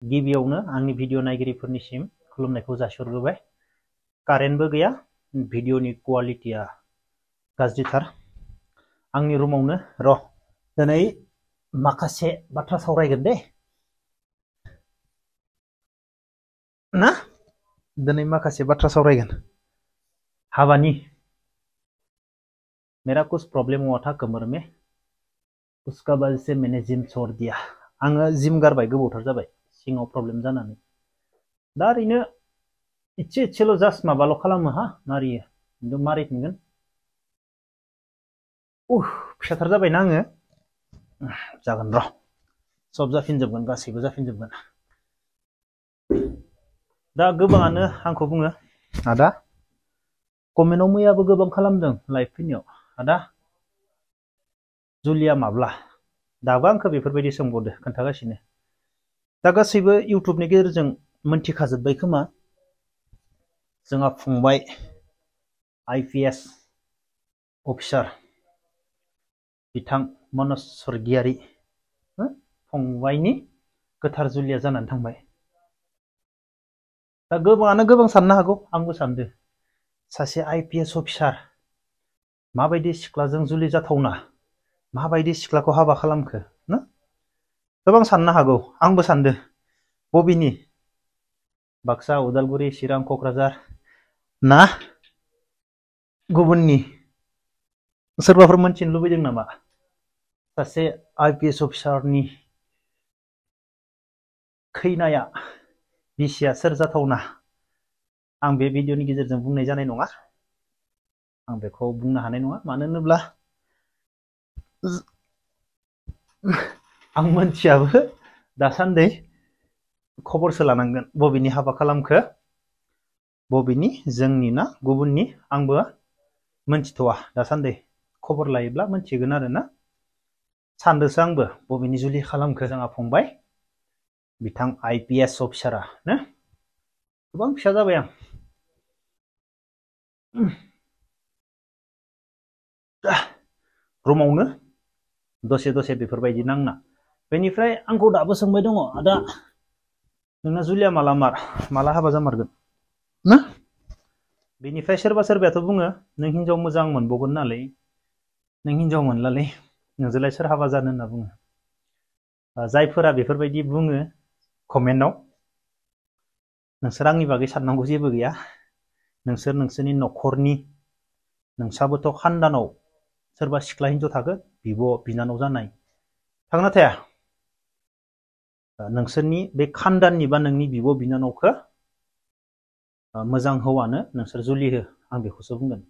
गिबियावनो आंनि भिडिअ नायगिरिफोरनिसिम खुलुमनायखौ जासिहरग्रोबाय। कारेन्टबो गैया, भिडिअनि क्वालिटिया गाज्रिथार। आंनि रुमावनो र' दिनै माखासे बाथ्रा सावरायगोन दे ना, दिनै माखासे बाथ्रा सावरायगोन। हाबानि मेरा कुछ प्रॉब्लम हुआ था कमर में, उसका वजह से मैंने जिम छोड़ दिया। आङो जिम गारबाय, गोबावथार जाबाय सिङाव प्रब्लेम जानानै। दा ओरैनो इसेल' जास्ट माबाल' खालामो हा, मारियो, खिन्थु मारिफिनगोन। फिसाथार जाबायना आङो, जागोन र', सब जाफिनजोबगोन, गासैबो जाफिनजोबगोन। दा गोबाङानो आंखौ बुङो, आदा कमेन्टआव मैयाबो गोबां खालामदों लाइभ फैनायाव, आदा जुलिया माब्ला? दाबो आंखौ बेफोरबायदि सोंबावदो, खोन्थागासिनो। दा गासैबो इउटुबनि गेजेरजों मोनथिखाजोब्बाय खोमा, जोंहा फंबाय IPS अफिसार बिथां मनज स्वर्गियारि फंबायनि गोथार जुलिया जानानै थांबाय। दा गोबाङानो गोबां साननो हागौ, आंबो सानदो, सासे IPS अफिसार माबायदि सिख्लाजों जुलि जाथावना, माबायदि सिख्लाखौ हाबा खालामखो ना, गोबां साननो हागौ। आंबो सानदो, बबेनि, बाक्सा, उदालगुरि, चिरां, क'क्राझार ना गुबुननि? सोरबाफोर मोनथिनो लुबैदों नामा सासे IPS अफिसारनि खैनाया, बिसिया सोर जाथावना? आं बे भिडिअनि गेजेरजों बुंनाय जानाय नङा, आं बेखौ बुंनो हानाय नङा। मानो होनोब्ला आं मोनथियाबो, दासान्दि खबरसो लानांगोन, बबेनि हाबा खालामखो, बबेनि, जोंनि ना गुबुननि, आंबो मोनथिथ'वा दासान्दि। खबर लायोब्ला मोनथिगोन आरोना। सानदोसो आंबो, बबेनि जुलि खालामखो जोंहा फंबाय बिथां IPS अफिसारा ना। गोबां फिसा जाबाय आं। रुमावनो दसे दसे बेफोरबायदि नांना, बेनिफ्राय आंखौ दाबो सोंबाय दङ, आदा नोंना जुलिया माला हाबा जामारगोन ना। बेनिफ्राय सोरबा सोरबायाथ' बुङो, नों हिनजाव मोजां मोनबावगोन नालाय, नों हिनजाव मोनलालै, नोंजोंलाय सोर हाबा जानो होनना बुङो। जायफोरा बेफोरबायदि बुङो कमेन्टआव, नोंसोर आंनि बागै साननांगौ जेबो गैया। नोंसोर नोंसोरनि न'खरनि, नोंसाबोथ' खानदानाव सोरबा सिख्ला हिनजाव थागोन, बिब' बिनानाव जानाय थागोना थाया? नोंसोरनि बे खानदाननि बा नोंनि बिब' बिनानावखौ मोजां हौवानो नोंसोर जुलि हो, आं बेखौसो बुंगोन।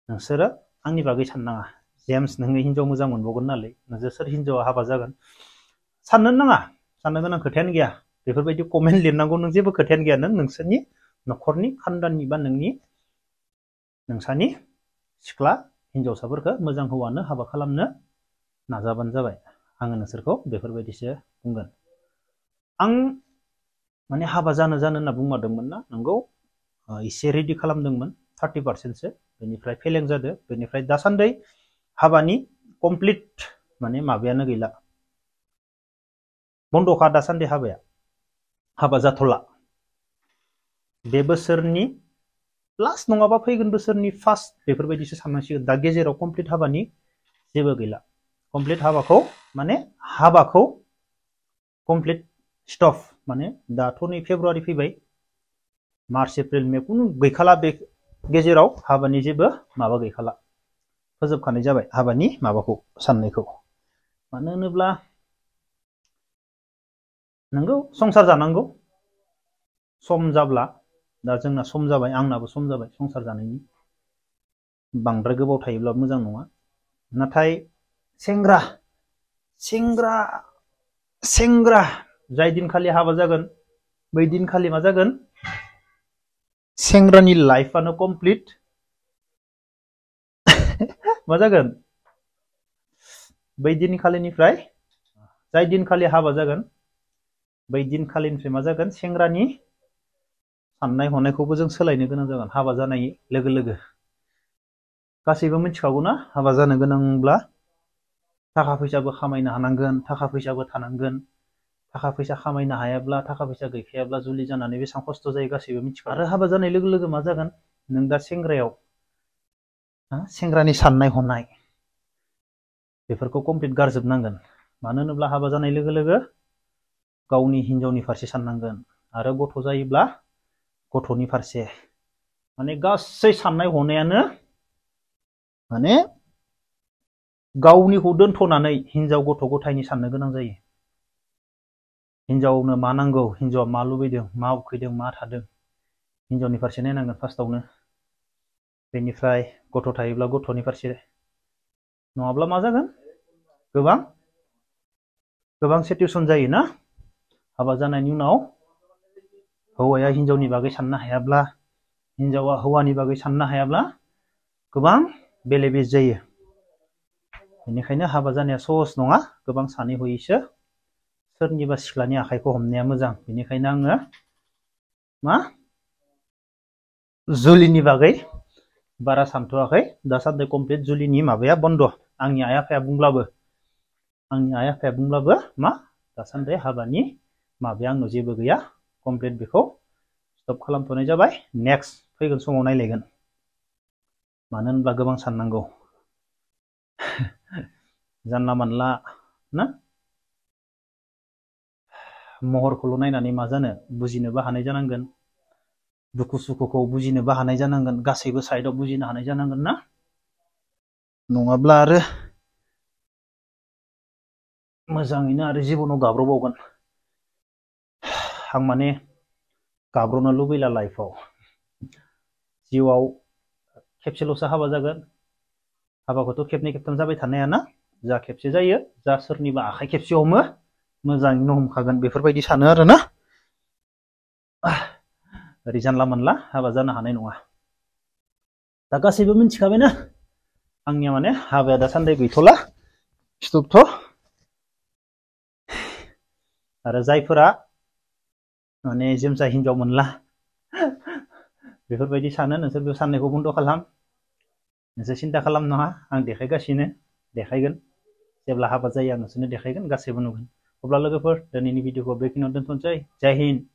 नोंसोरो आंनि बागै साननाङा, जेम्स नोङो हिनजाव मोजां मोनबावगोन नालाय, नोंजों सोर हिनजावा हाबा जागोन साननो नाङा, साननो गोनां खोथायानो गैया। बेफोरबायदि कमेन्ट लिरनांगौ नों जेबो खोथायानो गैया। नों नोंसोरनि न'खरनि खानदाननि बा नोंसानि सिख्ला हिनजावसाफोरखौ मोजां हौवानो हाबा खालामनो नाजाबानो जाबाय। आङो नोंसोरखौ बेफोरबायदिसो बुंगोन। आं माने हाबा जानो होनना बुंमारदोंमोन ना, नंगौ एसे रेडि खालामदोंमोन 30%सो, बेनिफ्राय फेलें जादों। बेनिफ्राय दासान्दि हाबानि कमप्लिट माने माबायानो गैला, बन्द'खा दासान्दि हाबाया, हाबा जाथ'ला। बे बोसोरनि लास्ट नङाबा फैगोन बोसोरनि फार्स्ट बेफोरबायदिसो साननांसिगोन। दा गेजेराव कमप्लिट हाबानि जेबो गैला। कमप्लिट हाबाखौ माने हाबाखौ कमप्लिट स्टप, माने दाथ' नै फेब्रुवारि फैबाय, मार्च एप्रिल मे कुनु गैखाला। बे गेजेराव हाबानि जेबो माबा गैखाला, फोजोबखानाय जाबाय हाबानि माबाखौ, साननायखौ। मानो होनोब्ला नंगौ संसार जानांगौ, सम जाब्ला, दा जोंना सम जाबाय, आंनाबो सम जाबाय संसार जानायनि। बांद्राय गोबाव थायोब्ला मोजां नङा। नाथाय सेंग्रा जाय दिनखालि हाबा जागोन, बै दिनखालि मा जागोन, सेंग्रानि लाइफआनो कमप्लिट मा जागोन, बै दिनखालिनिफ्राय, जाय दिनखालि हाबा जागोन बै दिनखालिनिफ्राय मा जागोन, सेंग्रानि साननाय हनायखौबो जों सोलायनो गोनां जागोन। हाबा जानाय लोगो लोगो गासैबो मिथिखागौ ना, हाबा जानो गोनांब्ला थाखा फैसाबो खामायनो हानांगोन, थाखा फैसाबो थानांगोन, थाखा फैसा खामायनो हायाब्ला थाखा फैसा गैखायाब्ला जुलि जानानै बेसेबां खस्थ' जायो गासैबो मिथिखायो। आरो हाबा जानाय लोगो लोगो मा जागोन नों दा सेंग्रायाव सेंग्रानि साननाय हनाय बेफोरखौ कमप्लिट गारजोबनांगोन। मानो होनोब्ला हाबा जानाय लोगो लोगो गावनि हिनजावनि फारसे साननांगोन आरो गथ' जायोब्ला गथ'नि फारसे माने गासै साननाय हनायानो माने गावनिखौ दोनथ'नानै हिनजाव गथ' गथायनि साननो गोनां जायो। हिनजावनो मा नांगौ, हिनजावा मा लुबैदों, मा उखैदों, मा थादों, हिनजावनि फारसे नायनांगोन फार्स्टआवनो। बेनिफ्राय गथ' थायोब्ला गथ'नि फारसे, नङाब्ला मा जागोन गोबां सिचुएसन जायो ना। हाबा जानायनि उनाव हौवाया हिनजावनि बागै साननो हायाब्ला, हिनजावा हौवानि बागै साननो हायाब्ला गोबां बेले बेजे जायो। बेनिखायनो हाबा जानाया सहस नङा, गोबां सानै हयैसो सोरनिबा सिख्लानि आखाइखौ हमनाया मोजां। बेनिखायनो आङो जुलिनि बागै बारा सानथ'वाखै दासान्दि। कमप्लिट जुलिनि माबाया बन्द'। आंनि आइ आफाया बुंब्लाबो दासान्दि हाबानि माबाया आंनाव जेबो गैया। कमप्लिट बेखौ स्टप खालामथ'नाय जाबाय। नेक्स्ट फैगोन समाव नायलायगोन। मानो होनब्ला गोबां साननांगौ। जानला मानला ना महरखौल' नायनानै मा जानो, बुजिनोबो हानाय जानांगोन, दुखु सुखुखौ बुजिनोबो हानाय जानांगोन, गासैबो साइडआव बुजिनो हानाय जानांगोन ना। नङाब्ला आरो मोजाङैनो आरो जिबनाव गाब्र'बावगोन। आं माने गाब्र'नो लुबैला लाइफआव। जिउआव खेबसेल'सो हाबा जागोन। हाबाखौथ' खेबनै खेबथाम जाबाय थानो हायाना। जा खेबसे जायो, जा सोरनिबा आखाइ खेबसे हमो मोजाङैनो हमखागोन बेफोरबायदि सानो आरो ना। ओरै जानला मानला हाबा जानो हानाय नङा। दा गासैबो मिथिखाबायना आंनिया माने हाबाया दासान्दि गैथ'ला, स्टपथ'। आरो जायफोरा माने जोमसा हिनजाव मोनला बेफोरबायदि सानो, नोंसोर बे साननायखौ बन्द' खालाम। नोंसोर सिन्था खालामनाङा, आं देखायगासिनो, देखायगोन। जेब्ला हाबा जायो आं नोंसोरनो देखायगोन, गासैबो नुगोन। अब्ला लोगोफोर दिनैनि भिडिअखौ बेखिनियाव दोनथ'नोसै। जय हिन्द।